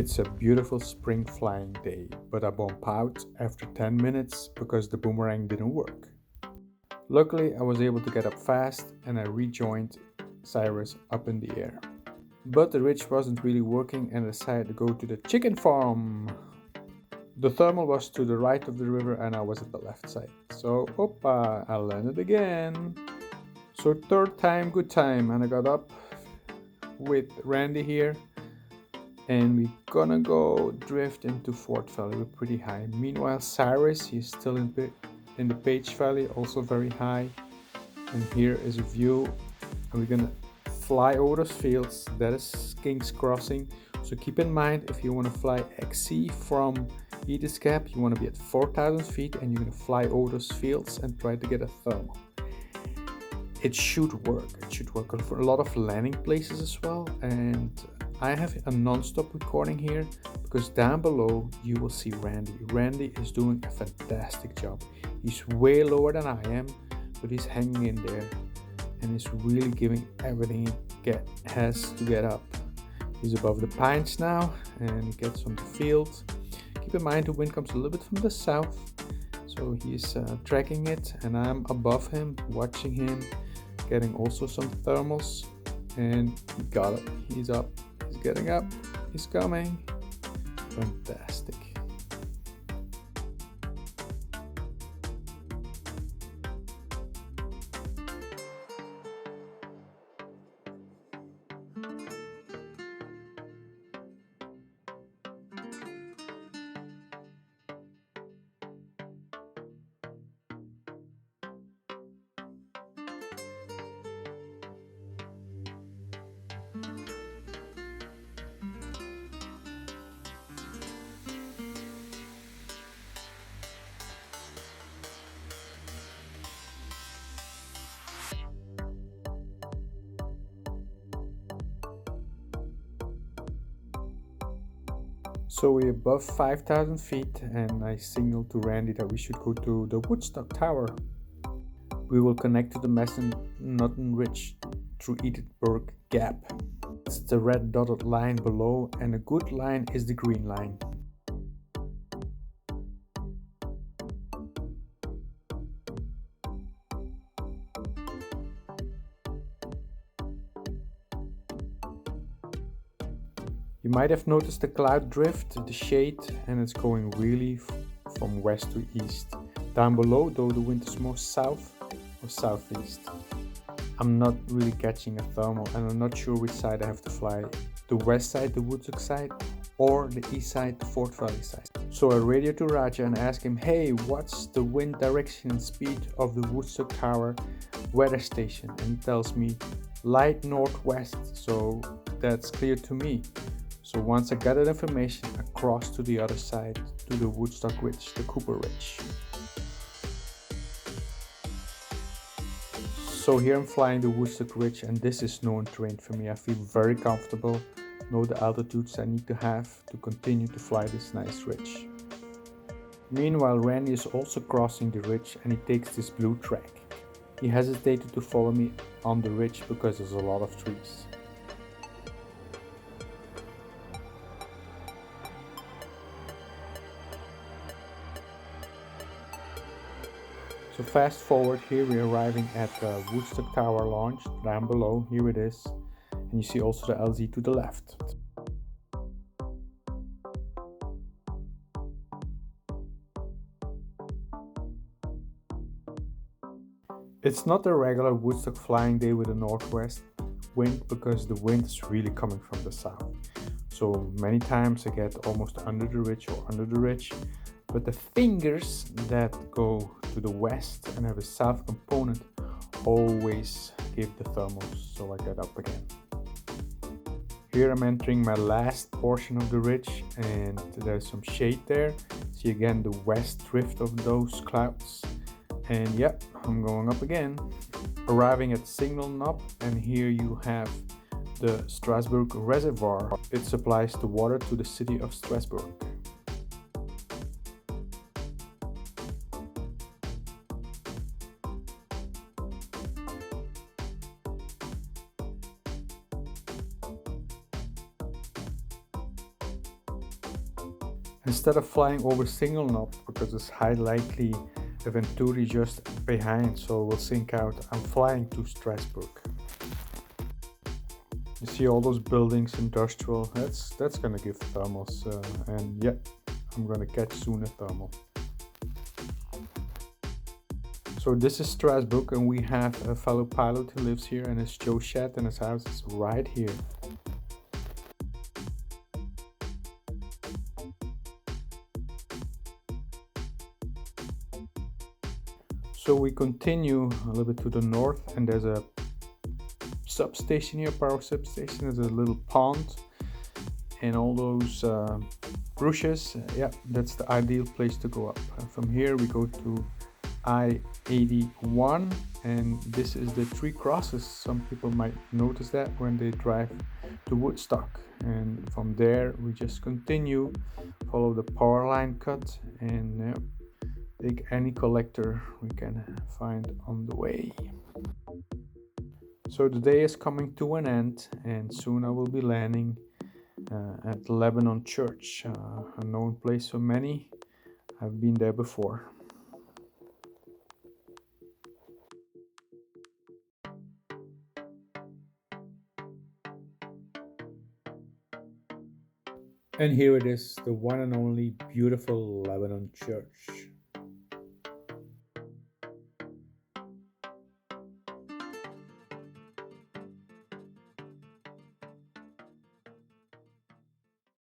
It's a beautiful spring flying day, but I bump out after 10 minutes because the boomerang didn't work. Luckily, I was able to get up fast and I rejoined Cirrus up in the air. But the ridge wasn't really working and I decided to go to the chicken farm. The thermal was to the right of the river and I was at the left side. So, oppa, I landed again. So, third time, good time. And I got up with Randy here and we're gonna go drift into Fort Valley. We're pretty high. Meanwhile, Cyrus, he's still in the Page Valley, also very high. And here is a view. And we're gonna fly over those fields. That is King's Crossing. So keep in mind, if you want to fly XC from Ediths Gap, you want to be at 4,000 feet and you're gonna fly over those fields and try to get a thermal. It should work. It should work for a lot of landing places as well. And I have a non-stop recording here because down below you will see Randy. Randy is doing a fantastic job. He's way lower than I am, but he's hanging in there and he's really giving everything he has to get up. He's above the pines now and he gets on the field. Keep in mind the wind comes a little bit from the south, so he's tracking it and I'm above him, watching him, getting also some thermals. And he got it. He's up. He's getting up. He's coming. Fantastic. So we're above 5,000 feet and I signaled to Randy that we should go to the Woodstock Tower. We will connect to the Massanutten Ridge through Ediths Gap. It's the red dotted line below and a good line is the green line. You might have noticed the cloud drift, the shade, and it's going really from west to east. Down below, though, the wind is more south or southeast. I'm not really catching a thermal and I'm not sure which side I have to fly. The west side, the Woodstock side, or the east side, the Fort Valley side. So I radio to Raja and ask him, hey, what's the wind direction and speed of the Woodstock Tower weather station? And he tells me light northwest, so that's clear to me. So once I got that information, I crossed to the other side, to the Woodstock Ridge, the Cooper Ridge. So here I'm flying the Woodstock Ridge and this is known terrain for me. I feel very comfortable, know the altitudes I need to have to continue to fly this nice ridge. Meanwhile, Randy is also crossing the ridge and he takes this blue track. He hesitated to follow me on the ridge because there's a lot of trees. So fast forward, here we're arriving at the Woodstock Tower launch, down below, here it is, and you see also the LZ to the left. It's not a regular Woodstock flying day with a northwest wind because the wind is really coming from the south. So many times I get almost under the ridge or under the ridge, but the fingers that go to the west and have a south component always give the thermals, so I get up again. Here I'm entering my last portion of the ridge and there's some shade there. See again the west drift of those clouds. And yep, I'm going up again. Arriving at Signal Knob, and here you have the Strasbourg Reservoir. It supplies the water to the city of Strasbourg. Instead of flying over Single Knot, because it's high likely a Venturi just behind, so we'll sink out, I'm flying to Strasbourg. You see all those buildings, industrial, that's gonna give thermals, and yeah, I'm gonna catch soon a thermal. So this is Strasbourg, and we have a fellow pilot who lives here, and his show shed and his house is right here. So we continue a little bit to the north, and there's a substation here, power substation. There's a little pond and all those bushes. Yeah, that's the ideal place to go up. And from here we go to I-81, and this is the Three Crosses. Some people might notice that when they drive to Woodstock, and from there we just continue, follow the power line cut, and take any collector we can find on the way. So the day is coming to an end, and soon I will be landing at Lebanon Church, a known place for many. I've been there before. And here it is, the one and only beautiful Lebanon Church.